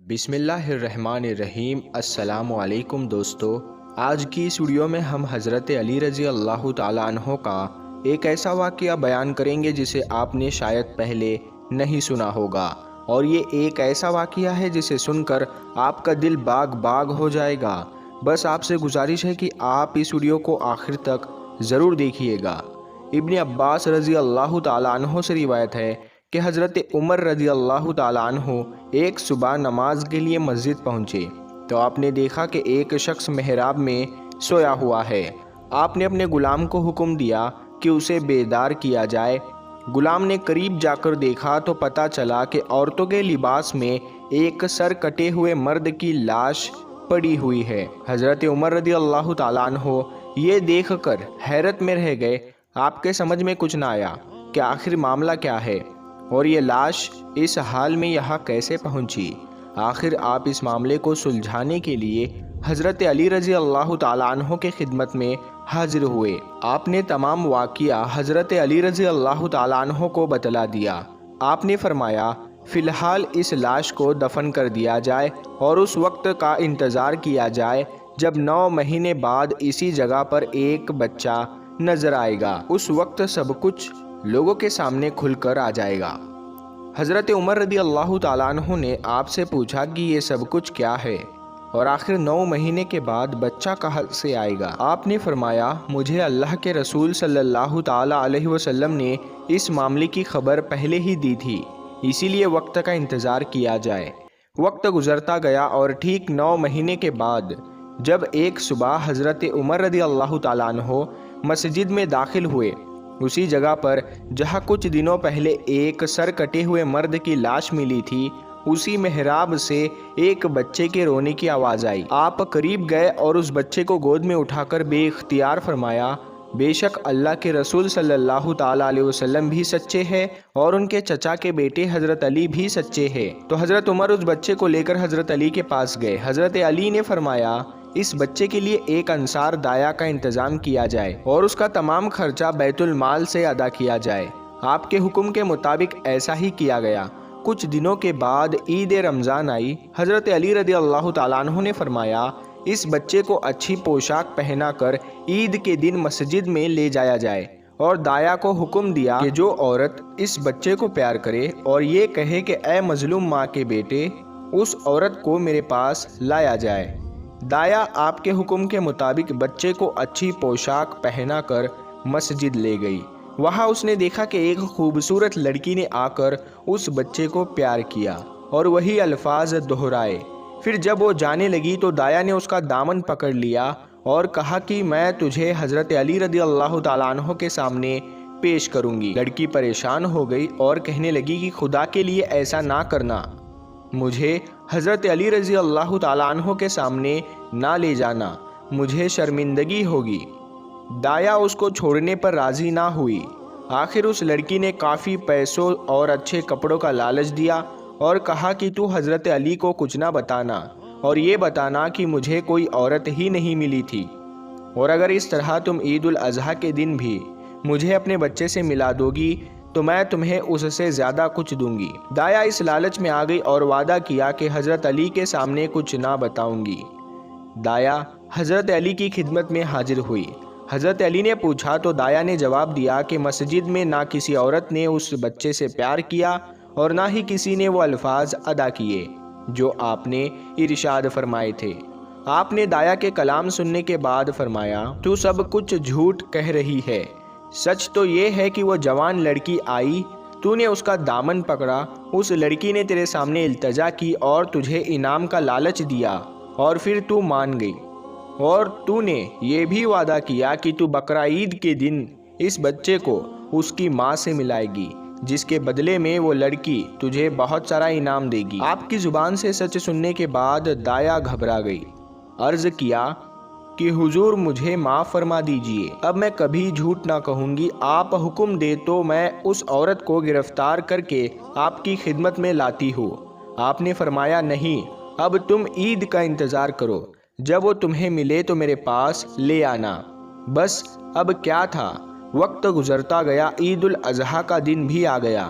بسم اللہ الرحمن الرحیم۔ السلام علیکم دوستو، آج کی اس ویڈیو میں ہم حضرت علی رضی اللہ تعالیٰ عنہ کا ایک ایسا واقعہ بیان کریں گے جسے آپ نے شاید پہلے نہیں سنا ہوگا، اور یہ ایک ایسا واقعہ ہے جسے سن کر آپ کا دل باغ باغ ہو جائے گا۔ بس آپ سے گزارش ہے کہ آپ اس ویڈیو کو آخر تک ضرور دیکھیے گا۔ ابن عباس رضی اللہ تعالیٰ عنہ سے روایت ہے کہ حضرت عمر رضی اللہ تعالیٰ عنہ ایک صبح نماز کے لیے مسجد پہنچے تو آپ نے دیکھا کہ ایک شخص محراب میں سویا ہوا ہے۔ آپ نے اپنے غلام کو حکم دیا کہ اسے بیدار کیا جائے۔ غلام نے قریب جا کر دیکھا تو پتہ چلا کہ عورتوں کے لباس میں ایک سر کٹے ہوئے مرد کی لاش پڑی ہوئی ہے۔ حضرت عمر رضی اللہ تعالیٰ عنہ یہ دیکھ کر حیرت میں رہ گئے۔ آپ کے سمجھ میں کچھ نہ آیا کہ آخر معاملہ کیا ہے اور یہ لاش اس حال میں یہاں کیسے پہنچی۔ آخر آپ اس معاملے کو سلجھانے کے لیے حضرت علی رضی اللہ تعالیٰ عنہ کے خدمت میں حاضر ہوئے۔ آپ نے تمام واقعہ حضرت علی رضی اللہ تعالیٰ عنہ کو بتلا دیا۔ آپ نے فرمایا فی الحال اس لاش کو دفن کر دیا جائے اور اس وقت کا انتظار کیا جائے جب 9 مہینے بعد اسی جگہ پر ایک بچہ نظر آئے گا۔ اس وقت سب کچھ لوگوں کے سامنے کھل کر آ جائے گا۔ حضرت عمر رضی اللہ تعالیٰ عنہ نے آپ سے پوچھا کہ یہ سب کچھ کیا ہے اور آخر 9 مہینے کے بعد بچہ کہاں سے آئے گا۔ آپ نے فرمایا مجھے اللہ کے رسول صلی اللہ تعالیٰ علیہ وسلم نے اس معاملے کی خبر پہلے ہی دی تھی، اسی لیے وقت کا انتظار کیا جائے۔ وقت گزرتا گیا اور ٹھیک 9 مہینے کے بعد جب ایک صبح حضرت عمر رضی اللہ تعالیٰ عنہ مسجد میں داخل ہوئے، اسی جگہ پر جہاں کچھ دنوں پہلے ایک سر کٹے ہوئے مرد کی لاش ملی تھی، اسی محراب سے ایک بچے کے رونے کی آواز آئی۔ آپ قریب گئے اور اس بچے کو گود میں اٹھا کر بے اختیار فرمایا بے شک اللہ کے رسول صلی اللہ تعالیٰ علیہ وسلم بھی سچے ہیں اور ان کے چچا کے بیٹے حضرت علی بھی سچے ہیں۔ تو حضرت عمر اس بچے کو لے کر حضرت علی کے پاس گئے۔ حضرت علی نے فرمایا اس بچے کے لیے ایک انصار دایا کا انتظام کیا جائے اور اس کا تمام خرچہ بیت المال سے ادا کیا جائے۔ آپ کے حکم کے مطابق ایسا ہی کیا گیا۔ کچھ دنوں کے بعد عید رمضان آئی۔ حضرت علی رضی اللہ تعالیٰ عنہ نے فرمایا اس بچے کو اچھی پوشاک پہنا کر عید کے دن مسجد میں لے جایا جائے، اور دایا کو حکم دیا کہ جو عورت اس بچے کو پیار کرے اور یہ کہے کہ اے مظلوم ماں کے بیٹے، اس عورت کو میرے پاس لایا جائے۔ دایا آپ کے حکم کے مطابق بچے کو اچھی پوشاک پہنا کر مسجد لے گئی۔ وہاں اس نے دیکھا کہ ایک خوبصورت لڑکی نے آ کر اس بچے کو پیار کیا اور وہی الفاظ دہرائے۔ پھر جب وہ جانے لگی تو دایا نے اس کا دامن پکڑ لیا اور کہا کہ میں تجھے حضرت علی رضی اللہ تعالیٰ عنہ کے سامنے پیش کروں گی۔ لڑکی پریشان ہو گئی اور کہنے لگی کہ خدا کے لیے ایسا نہ کرنا، مجھے حضرت علی رضی اللہ تعالیٰ عنہ کے سامنے نہ لے جانا، مجھے شرمندگی ہوگی۔ دایا اس کو چھوڑنے پر راضی نہ ہوئی۔ آخر اس لڑکی نے کافی پیسوں اور اچھے کپڑوں کا لالچ دیا اور کہا کہ تو حضرت علی کو کچھ نہ بتانا اور یہ بتانا کہ مجھے کوئی عورت ہی نہیں ملی تھی، اور اگر اس طرح تم عید الاضحیٰ کے دن بھی مجھے اپنے بچے سے ملا دو گی تو میں تمہیں اس سے زیادہ کچھ دوں گی۔ دایا اس لالچ میں آ گئی اور وعدہ کیا کہ حضرت علی کے سامنے کچھ نہ بتاؤں گی۔ دایا حضرت علی کی خدمت میں حاضر ہوئی۔ حضرت علی نے پوچھا تو دایا نے جواب دیا کہ مسجد میں نہ کسی عورت نے اس بچے سے پیار کیا اور نہ ہی کسی نے وہ الفاظ ادا کیے جو آپ نے ارشاد فرمائے تھے۔ آپ نے دایا کے کلام سننے کے بعد فرمایا تو سب کچھ جھوٹ کہہ رہی ہے، سچ تو یہ ہے کہ وہ جوان لڑکی آئی، تو نے اس کا دامن پکڑا، اس لڑکی نے تیرے سامنے التجا کی اور تجھے انعام کا لالچ دیا اور پھر تو مان گئی، اور تو نے یہ بھی وعدہ کیا کہ تو بقرعید کے دن اس بچے کو اس کی ماں سے ملائے گی، جس کے بدلے میں وہ لڑکی تجھے بہت سارا انعام دے گی۔ آپ کی زبان سے سچ سننے کے بعد دایا گھبرا گئی۔ عرض کیا کہ حضور مجھے معاف فرما دیجئے، اب میں کبھی جھوٹ نہ کہوں گی۔ آپ حکم دے تو میں اس عورت کو گرفتار کر کے آپ کی خدمت میں لاتی ہوں۔ آپ نے فرمایا نہیں، اب تم عید کا انتظار کرو، جب وہ تمہیں ملے تو میرے پاس لے آنا۔ بس اب کیا تھا، وقت گزرتا گیا، عید الاضحیٰ کا دن بھی آ گیا۔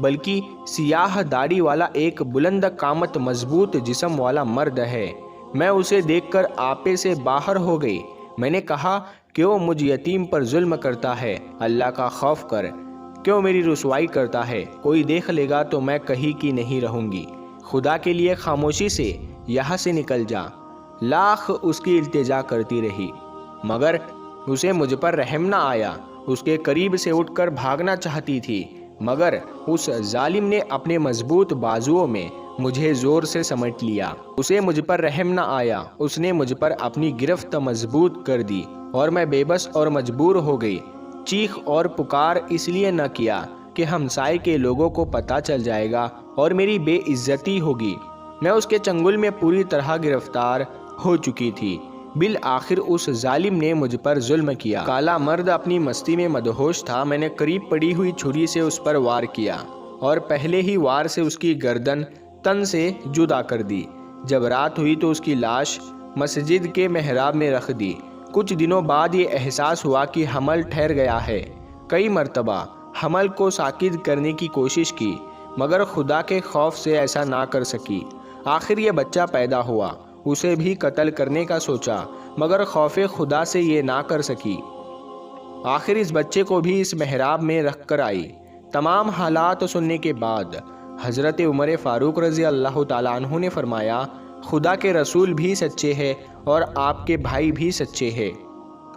بلکہ سیاہ داڑھی والا ایک بلند قامت مضبوط جسم والا مرد ہے۔ میں اسے دیکھ کر آپے سے باہر ہو گئی۔ میں نے کہا، کیوں مجھ یتیم پر ظلم کرتا ہے؟ اللہ کا خوف کر، کیوں میری رسوائی کرتا ہے؟ کوئی دیکھ لے گا تو میں کہیں کی نہیں رہوں گی۔ خدا کے لیے خاموشی سے یہاں سے نکل جا۔ لاکھ اس کی التجا کرتی رہی، مگر اسے مجھ پر رحم نہ آیا۔ اس کے قریب سے اٹھ کر بھاگنا چاہتی تھی، مگر اس ظالم نے اپنے مضبوط بازوؤں میں مجھے زور سے سمیٹ لیا۔ اسے مجھ پر رحم نہ آیا۔ اس نے مجھ پر اپنی گرفت مضبوط کر دی اور میں بے بس اور مجبور ہو گئی۔ چیخ اور پکار اس لیے نہ کیا کہ ہمسائے کے لوگوں کو پتہ چل جائے گا اور میری بے عزتی ہوگی۔ میں اس کے چنگل میں پوری طرح گرفتار ہو چکی تھی۔ بالآخر اس ظالم نے مجھ پر ظلم کیا۔ کالا مرد اپنی مستی میں مدہوش تھا۔ میں نے قریب پڑی ہوئی چھری سے اس پر وار کیا اور پہلے ہی وار سے اس کی گردن تن سے جدا کر دی۔ جب رات ہوئی تو اس کی لاش مسجد کے محراب میں رکھ دی۔ کچھ دنوں بعد یہ احساس ہوا کہ حمل ٹھہر گیا ہے۔ کئی مرتبہ حمل کو ساکت کرنے کی کوشش کی، مگر خدا کے خوف سے ایسا نہ کر سکی۔ آخر یہ بچہ پیدا ہوا۔ اسے بھی قتل کرنے کا سوچا، مگر خوف خدا سے یہ نہ کر سکی۔ آخر اس بچے کو بھی اس محراب میں رکھ کر آئی۔ تمام حالات سننے کے بعد حضرت عمر فاروق رضی اللہ تعالیٰ عنہ نے فرمایا، خدا کے رسول بھی سچے ہیں اور آپ کے بھائی بھی سچے ہیں۔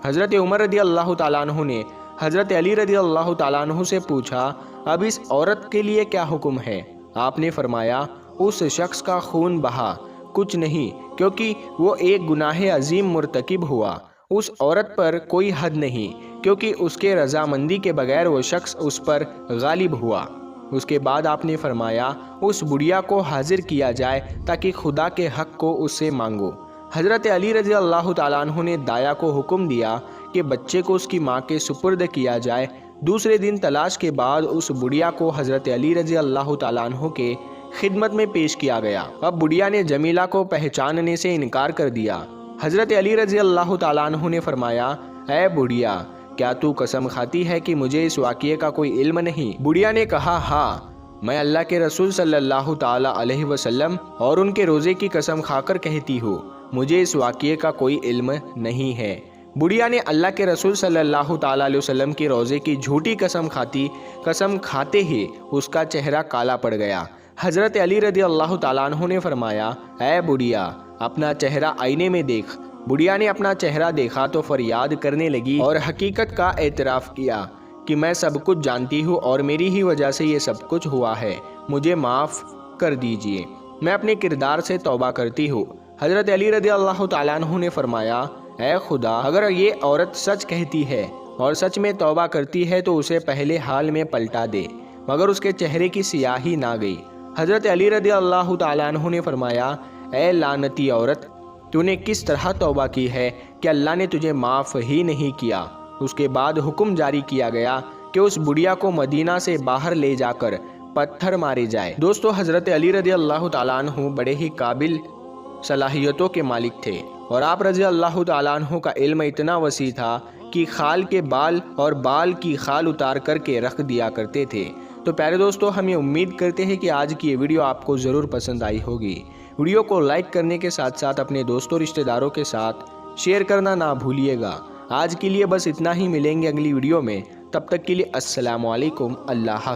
حضرت عمر رضی اللہ تعالیٰ عنہ نے حضرت علی رضی اللہ تعالیٰ عنہ سے پوچھا، اب اس عورت کے لیے کیا حکم ہے؟ آپ نے فرمایا، اس شخص کا خون بہا، کچھ نہیں، کیونکہ وہ ایک گناہ عظیم مرتکب ہوا۔ اس عورت پر کوئی حد نہیں، کیونکہ اس کے رضامندی کے بغیر وہ شخص اس پر غالب ہوا۔ اس کے بعد آپ نے فرمایا، اس بڑھیا کو حاضر کیا جائے تاکہ خدا کے حق کو اس سے مانگو۔ حضرت علی رضی اللہ تعالیٰ عنہ نے دایا کو حکم دیا کہ بچے کو اس کی ماں کے سپرد کیا جائے۔ دوسرے دن تلاش کے بعد اس بڑھیا کو حضرت علی رضی اللہ تعالیٰ عنہ کے خدمت میں پیش کیا گیا۔ اب بڑھیا نے جمیلہ کو پہچاننے سے انکار کر دیا۔ حضرت علی رضی اللہ تعالیٰ عنہ نے فرمایا، اے بڑھیا، کیا تو قسم کھاتی ہے کہ مجھے اس واقعے کا کوئی علم نہیں؟ بڑھیا نے کہا، ہاں، میں اللہ کے رسول صلی اللہ تعالیٰ علیہ وسلم اور ان کے روزے کی قسم کھا کر کہتی ہوں، مجھے اس واقعے کا کوئی علم نہیں ہے۔ بڑھیا نے اللہ کے رسول صلی اللہ تعالیٰ علیہ وسلم کے روزے کی جھوٹی قسم کھاتے ہی اس کا چہرہ کالا پڑ گیا۔ حضرت علی رضی اللہ تعالیٰ عنہ نے فرمایا، اے بڑھیا، اپنا چہرہ آئینے میں دیکھ۔ بڑھیا نے اپنا چہرہ دیکھا تو فریاد کرنے لگی اور حقیقت کا اعتراف کیا کہ میں سب کچھ جانتی ہوں اور میری ہی وجہ سے یہ سب کچھ ہوا ہے، مجھے معاف کر دیجیے، میں اپنے کردار سے توبہ کرتی ہوں۔ حضرت علی رضی اللہ تعالیٰ عنہ نے فرمایا، اے خدا، اگر یہ عورت سچ کہتی ہے اور سچ میں توبہ کرتی ہے تو اسے پہلے حال میں پلٹا دے۔ مگر اس کے چہرے کی سیاہی نہ گئی۔ حضرت علی رضی اللہ تعالیٰ عنہ نے فرمایا، اے لعنتی عورت، تو نے کس طرح توبہ کی ہے کہ اللہ نے تجھے معاف ہی نہیں کیا؟ اس کے بعد حکم جاری کیا گیا کہ اس بڑھیا کو مدینہ سے باہر لے جا کر پتھر مارے جائے۔ دوستو، حضرت علی رضی اللہ تعالیٰ عنہ بڑے ہی قابل صلاحیتوں کے مالک تھے اور آپ رضی اللہ تعالیٰ عنہ کا علم اتنا وسیع تھا کہ خال کے بال اور بال کی خال اتار کر کے رکھ دیا کرتے تھے۔ تو پیارے دوستو، ہم یہ امید کرتے ہیں کہ آج کی یہ ویڈیو آپ کو ضرور پسند آئی ہوگی۔ ویڈیو کو لائک کرنے کے ساتھ ساتھ اپنے دوستوں رشتہ داروں کے ساتھ شیئر کرنا نہ بھولیے گا۔ آج کے لیے بس اتنا ہی، ملیں گے اگلی ویڈیو میں، تب تک کے لیے السلام علیکم، اللہ حافظ۔